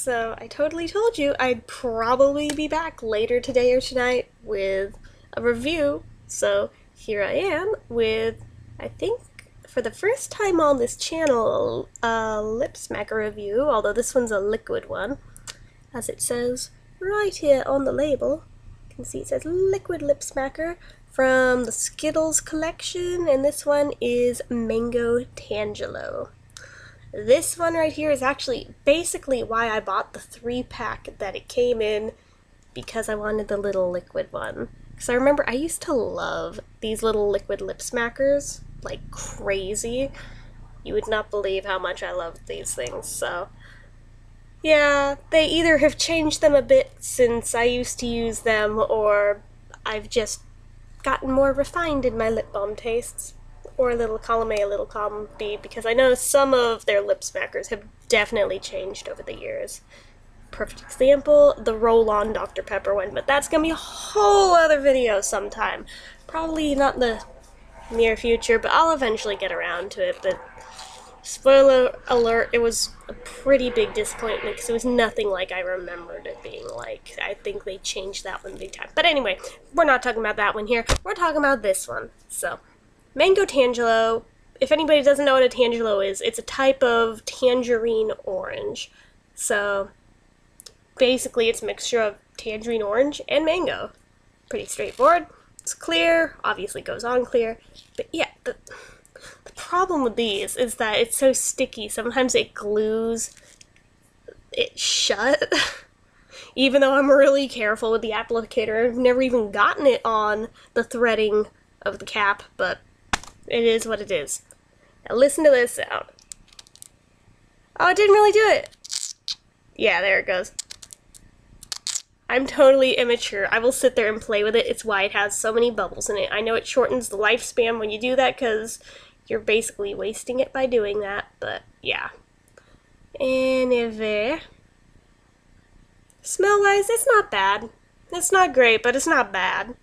So I totally told you I'd probably be back later today or tonight with a review. So here I am with, I think, for the first time on this channel, a lip smacker review, although this one's a liquid one, as it says right here on the label. You can see it says liquid lip smacker from the Skittles collection, and this one is Mango Tangelo. This one right here is actually basically why I bought the 3-pack that it came in, because I wanted the little liquid one. Because I remember I used to love these little liquid lip smackers like crazy. You would not believe how much I loved these things, so yeah, they either have changed them a bit since I used to use them, or I've just gotten more refined in my lip balm tastes. Or a little column A, a little column B, because I know some of their lip smackers have definitely changed over the years. Perfect example, the roll-on Dr. Pepper one, but that's gonna be a whole other video sometime. Probably not in the near future, but I'll eventually get around to it. But spoiler alert, it was a pretty big disappointment because it was nothing like I remembered it being like. I think they changed that one big time. But anyway, we're not talking about that one here. We're talking about this one. So, Mango Tangelo, if anybody doesn't know what a Tangelo is, it's a type of tangerine orange. So, basically it's a mixture of tangerine orange and mango. Pretty straightforward. It's clear, obviously goes on clear, but yeah, the problem with these is that it's so sticky. Sometimes it glues it shut. Even though I'm really careful with the applicator, I've never even gotten it on the threading of the cap, but it is what it is. Now listen to this sound. Oh, it didn't really do it. Yeah, there it goes. I'm totally immature. I will sit there and play with it. It's why it has so many bubbles in it. I know it shortens the lifespan when you do that because you're basically wasting it by doing that, but yeah. Anyway, smell-wise, it's not bad. It's not great, but it's not bad.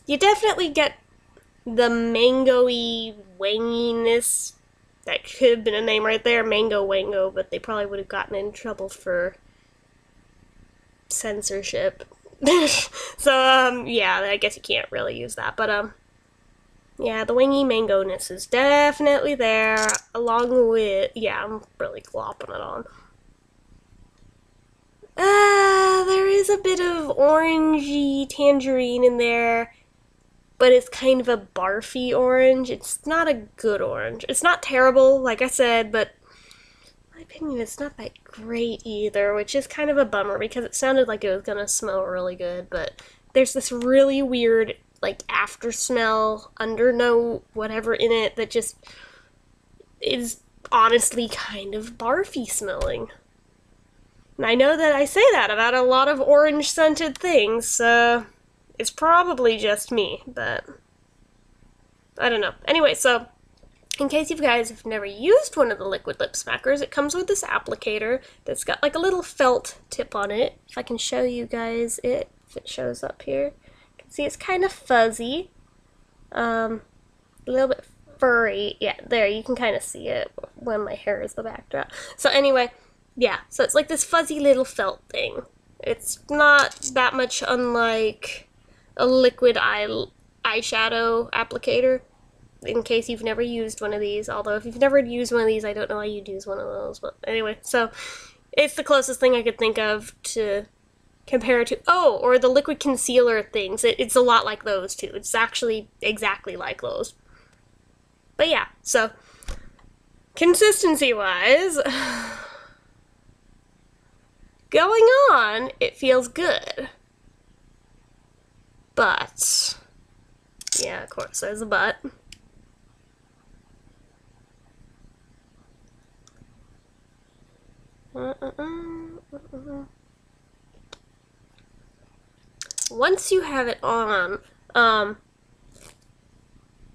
You definitely get the mango-y wanginess. That could have been a name right there, Mango Wango, but they probably would have gotten in trouble for censorship. So, yeah, I guess you can't really use that, but, yeah, the wangy mango-ness is definitely there, along with, yeah, I'm really glopping it on. There is a bit of orangey tangerine in there, but it's kind of a barfy orange. It's not a good orange. It's not terrible, like I said, but in my opinion, it's not that great either, which is kind of a bummer because it sounded like it was gonna smell really good, but there's this really weird, like, after smell, undernote, whatever in it that just is honestly kind of barfy smelling. And I know that I say that about a lot of orange scented things, so it's probably just me, but I don't know. Anyway, so in case you guys have never used one of the liquid lip smackers, it comes with this applicator that's got like a little felt tip on it. If I can show you guys it, if it shows up here. You can see it's kind of fuzzy, a little bit furry. Yeah, there, you can kind of see it when my hair is the backdrop. So anyway, yeah, so it's like this fuzzy little felt thing. It's not that much unlike a liquid eyeshadow applicator, in case you've never used one of these. Although if you've never used one of these, I don't know why you'd use one of those. But anyway, so it's the closest thing I could think of to compare it to. Oh, or the liquid concealer things. It's a lot like those too. It's actually exactly like those. But yeah, so consistency-wise, going on, it feels good. But, yeah, of course, there's a but. Once you have it on,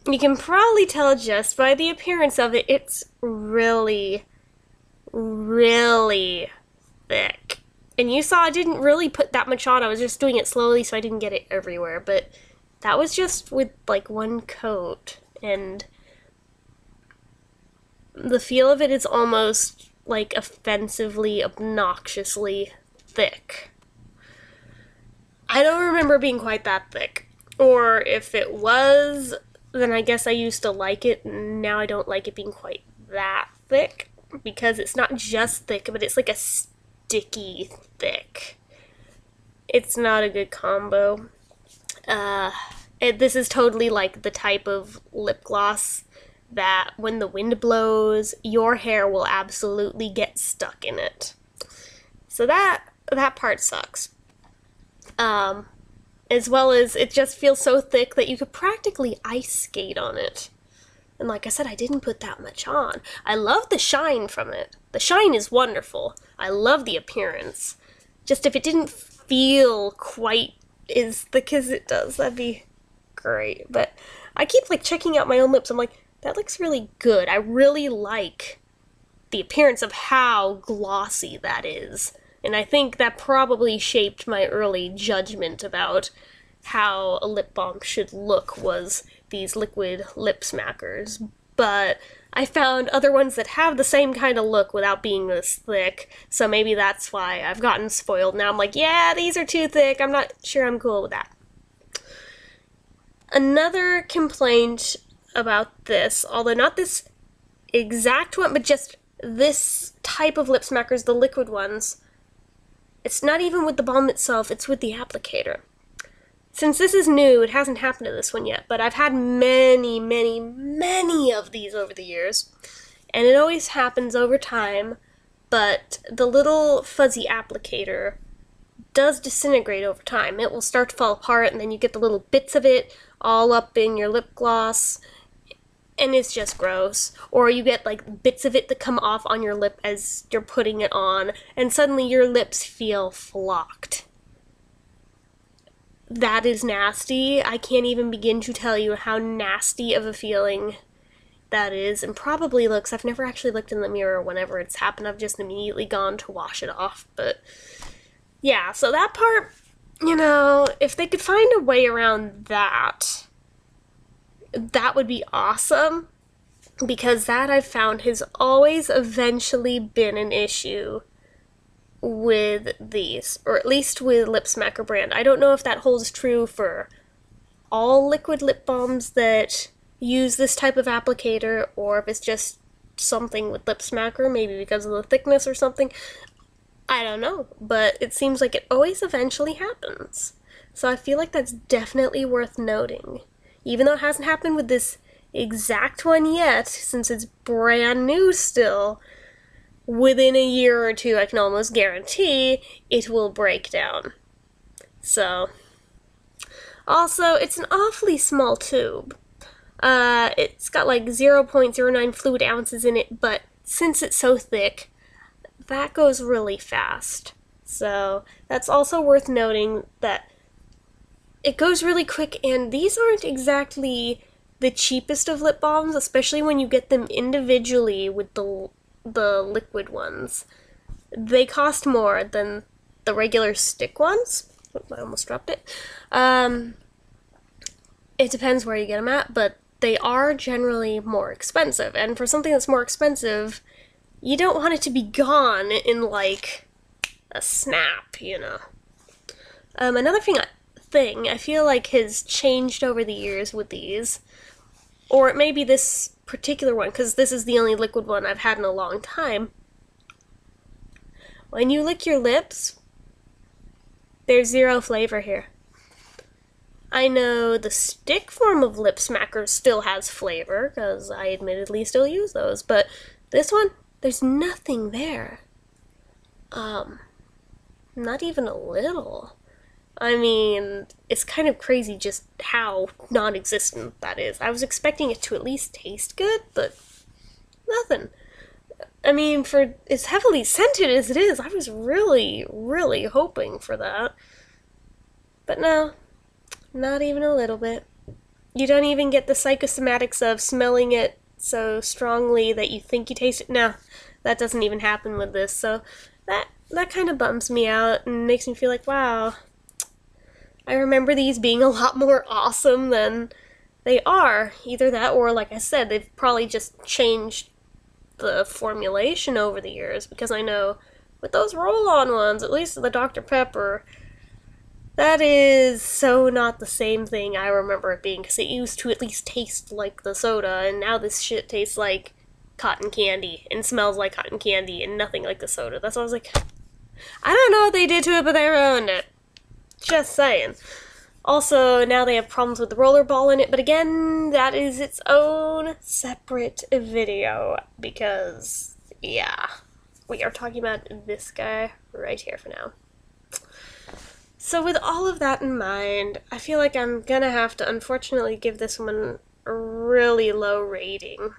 you can probably tell just by the appearance of it, it's really, really thick. And you saw I didn't really put that much on. I was just doing it slowly so I didn't get it everywhere. But that was just with like one coat. And the feel of it is almost like offensively, obnoxiously thick. I don't remember being quite that thick. Or if it was, then I guess I used to like it, and now I don't like it being quite that thick, because it's not just thick, but it's like a sticky thick. It's not a good combo. This is totally like the type of lip gloss that when the wind blows, your hair will absolutely get stuck in it. So that part sucks. As well as it just feels so thick that you could practically ice skate on it. And like I said, I didn't put that much on. I love the shine from it. The shine is wonderful. I love the appearance. Just if it didn't feel quite as thick as it does, that'd be great. But I keep like checking out my own lips. I'm like, that looks really good. I really like the appearance of how glossy that is. And I think that probably shaped my early judgment about how a lip balm should look, was these liquid lip smackers. But I found other ones that have the same kind of look without being this thick, so maybe that's why I've gotten spoiled. Now I'm like, yeah, these are too thick. I'm not sure I'm cool with that. Another complaint about this, although not this exact one, but just this type of lip smackers, the liquid ones, it's not even with the balm itself, it's with the applicator. Since this is new, it hasn't happened to this one yet, but I've had many, many, many of these over the years, and it always happens over time, but the little fuzzy applicator does disintegrate over time. It will start to fall apart, and then you get the little bits of it all up in your lip gloss, and it's just gross. Or you get like bits of it that come off on your lip as you're putting it on, and suddenly your lips feel flocked. That is nasty. I can't even begin to tell you how nasty of a feeling that is, and probably looks, I've never actually looked in the mirror whenever it's happened. I've just immediately gone to wash it off. But yeah, so that part, you know, if they could find a way around that, that would be awesome, because that I've found has always eventually been an issue with these, or at least with Lip Smacker brand. I don't know if that holds true for all liquid lip balms that use this type of applicator, or if it's just something with Lip Smacker, maybe because of the thickness or something. I don't know, but it seems like it always eventually happens. So I feel like that's definitely worth noting. Even though it hasn't happened with this exact one yet, since it's brand new still, within a year or two, I can almost guarantee it will break down. So, also, it's an awfully small tube. It's got like 0.09 fluid ounces in it, but since it's so thick, that goes really fast. So, that's also worth noting, that it goes really quick, and these aren't exactly the cheapest of lip balms, especially when you get them individually with the liquid ones. They cost more than the regular stick ones. Oops, I almost dropped it. It depends where you get them at, but they are generally more expensive. And for something that's more expensive, you don't want it to be gone in like a snap, you know. Another thing I feel like has changed over the years with these, or it may be this particular one, because this is the only liquid one I've had in a long time. When you lick your lips, there's zero flavor here. I know the stick form of Lip Smacker still has flavor, because I admittedly still use those, but this one, there's nothing there. Not even a little. I mean, it's kind of crazy just how non-existent that is. I was expecting it to at least taste good, but nothing. I mean, for as heavily scented as it is, I was really, really hoping for that. But no, not even a little bit. You don't even get the psychosomatics of smelling it so strongly that you think you taste it. No, that doesn't even happen with this, so that kind of bums me out and makes me feel like, wow, I remember these being a lot more awesome than they are. Either that or, like I said, they've probably just changed the formulation over the years, because I know with those roll-on ones, at least the Dr. Pepper, that is so not the same thing I remember it being, because it used to at least taste like the soda, and now this shit tastes like cotton candy, and smells like cotton candy, and nothing like the soda. That's why I was like, I don't know what they did to it, but they ruined it. Just saying. Also, now they have problems with the rollerball in it, but again, that is its own separate video, because, yeah, we are talking about this guy right here for now. So with all of that in mind, I feel like I'm gonna have to unfortunately give this one a really low rating.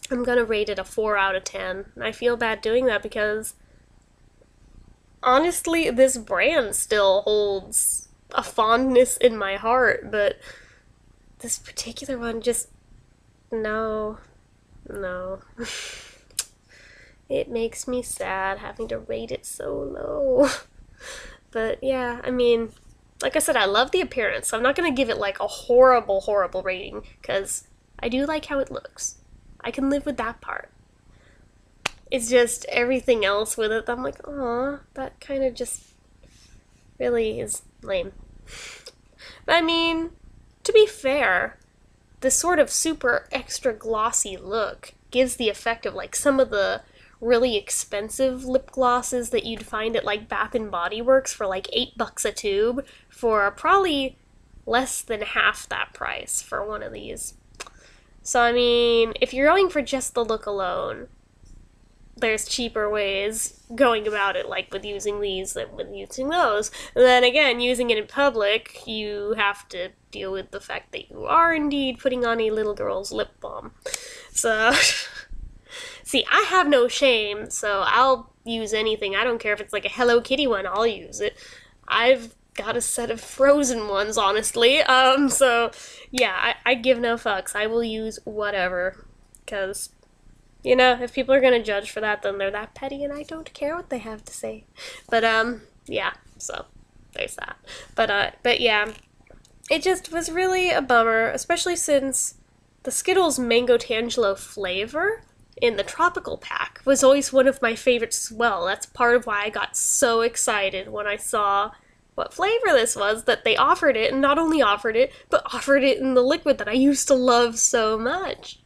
I'm gonna rate it a 4 out of 10, and I feel bad doing that because honestly, this brand still holds a fondness in my heart, but this particular one just, no. It makes me sad having to rate it so low. But yeah, I mean, like I said, I love the appearance, so I'm not gonna give it like a horrible, horrible rating, because I do like how it looks. I can live with that part. It's just everything else with it, I'm like, aw, that kind of just really is lame. But I mean, to be fair, the sort of super extra glossy look gives the effect of like some of the really expensive lip glosses that you'd find at like Bath and Body Works for like $8 a tube for probably less than half that price for one of these. So I mean, if you're going for just the look alone, there's cheaper ways going about it, like with using these than with using those. And then again, using it in public, you have to deal with the fact that you are indeed putting on a little girl's lip balm. So, see, I have no shame, so I'll use anything. I don't care if it's like a Hello Kitty one, I'll use it. I've got a set of Frozen ones, honestly. So, yeah, I give no fucks. I will use whatever, because, you know, if people are gonna judge for that, then they're that petty, and I don't care what they have to say. But, yeah, so, there's that. But yeah, it just was really a bummer, especially since the Skittles Mango Tangelo flavor in the tropical pack was always one of my favorites as well. That's part of why I got so excited when I saw what flavor this was, that they offered it, and not only offered it, but offered it in the liquid that I used to love so much.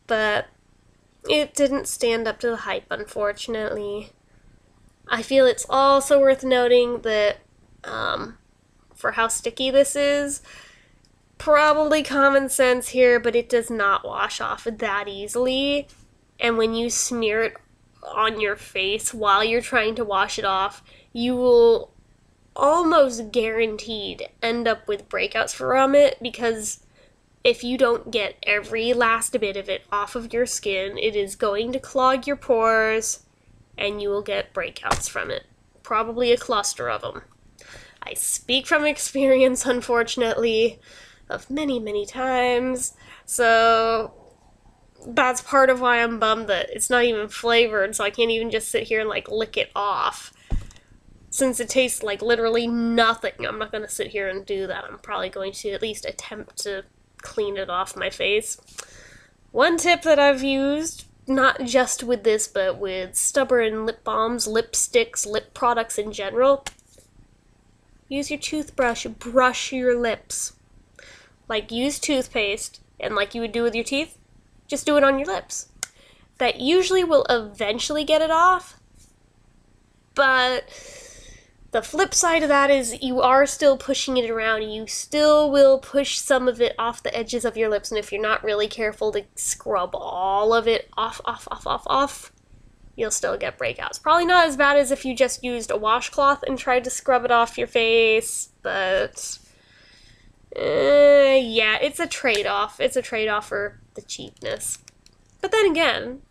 But it didn't stand up to the hype, unfortunately. I feel it's also worth noting that, for how sticky this is, probably common sense here, but it does not wash off that easily. And when you smear it on your face while you're trying to wash it off, you will almost guaranteed end up with breakouts from it, because if you don't get every last bit of it off of your skin, it is going to clog your pores, and you will get breakouts from it. Probably a cluster of them. I speak from experience, unfortunately, of many, many times, so that's part of why I'm bummed that it's not even flavored, so I can't even just sit here and, like, lick it off. Since it tastes like literally nothing, I'm not going to sit here and do that. I'm probably going to at least attempt to clean it off my face. One tip that I've used, not just with this, but with stubborn lip balms, lipsticks, lip products in general, use your toothbrush, brush your lips. Like, use toothpaste, and like you would do with your teeth, just do it on your lips. That usually will eventually get it off, but the flip side of that is you are still pushing it around. You still will push some of it off the edges of your lips, and if you're not really careful to scrub all of it off, you'll still get breakouts. Probably not as bad as if you just used a washcloth and tried to scrub it off your face, but yeah, it's a trade-off. It's a trade-off for the cheapness. But then again,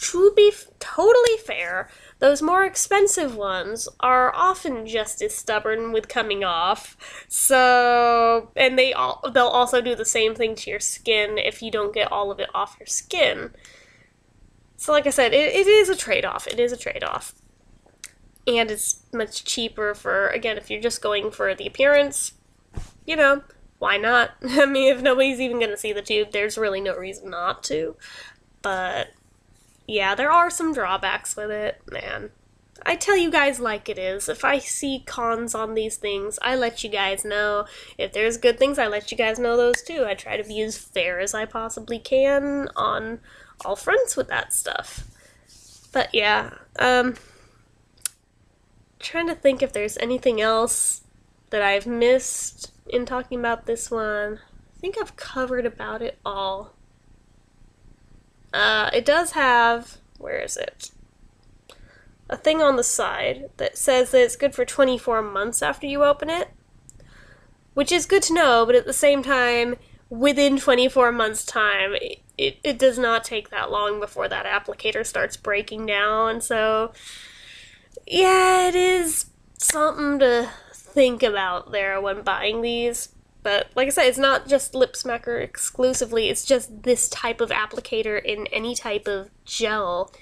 to be totally fair, those more expensive ones are often just as stubborn with coming off. So, and they'll also do the same thing to your skin if you don't get all of it off your skin. So like I said, it is a trade-off. It is a trade-off. And it's much cheaper for, again, if you're just going for the appearance, you know, why not? I mean, if nobody's even gonna see the tube, there's really no reason not to. But yeah, there are some drawbacks with it, man. I tell you guys like it is. If I see cons on these things, I let you guys know. If there's good things, I let you guys know those too. I try to be as fair as I possibly can on all fronts with that stuff. But yeah, trying to think if there's anything else that I've missed in talking about this one. I think I've covered about it all. It does have, where is it? A thing on the side that says that it's good for 24 months after you open it, which is good to know, but at the same time, within 24 months' time, it does not take that long before that applicator starts breaking down, so yeah, it is something to think about there when buying these. But like I said, it's not just Lip Smacker exclusively, it's just this type of applicator in any type of gel.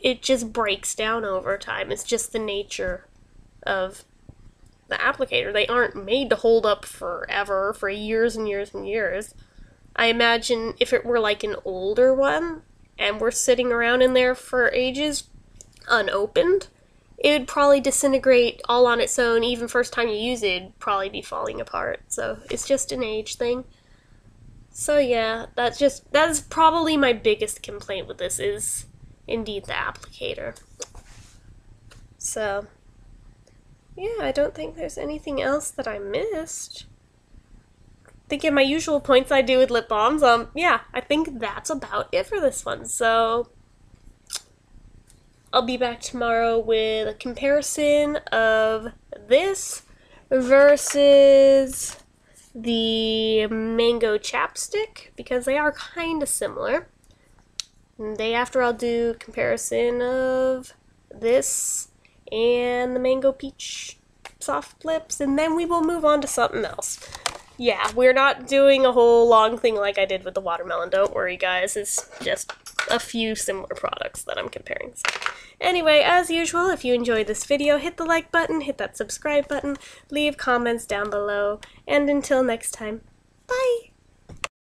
It just breaks down over time. It's just the nature of the applicator. They aren't made to hold up forever, for years and years and years. I imagine if it were like an older one, and we're sitting around in there for ages, unopened, it would probably disintegrate all on its own. Even first time you use it, it'd probably be falling apart. So it's just an age thing. So yeah, that's probably my biggest complaint with this is indeed the applicator. So yeah, I don't think there's anything else that I missed. Thinking my usual points I do with lip balms, yeah, I think that's about it for this one. So I'll be back tomorrow with a comparison of this versus the mango chapstick, because they are kind of similar. And day after I'll do comparison of this and the mango peach soft lips, and then we will move on to something else. Yeah, we're not doing a whole long thing like I did with the watermelon, don't worry guys, it's just a few similar products that I'm comparing. So, anyway, as usual, if you enjoyed this video, hit the like button, hit that subscribe button, leave comments down below, and until next time, bye!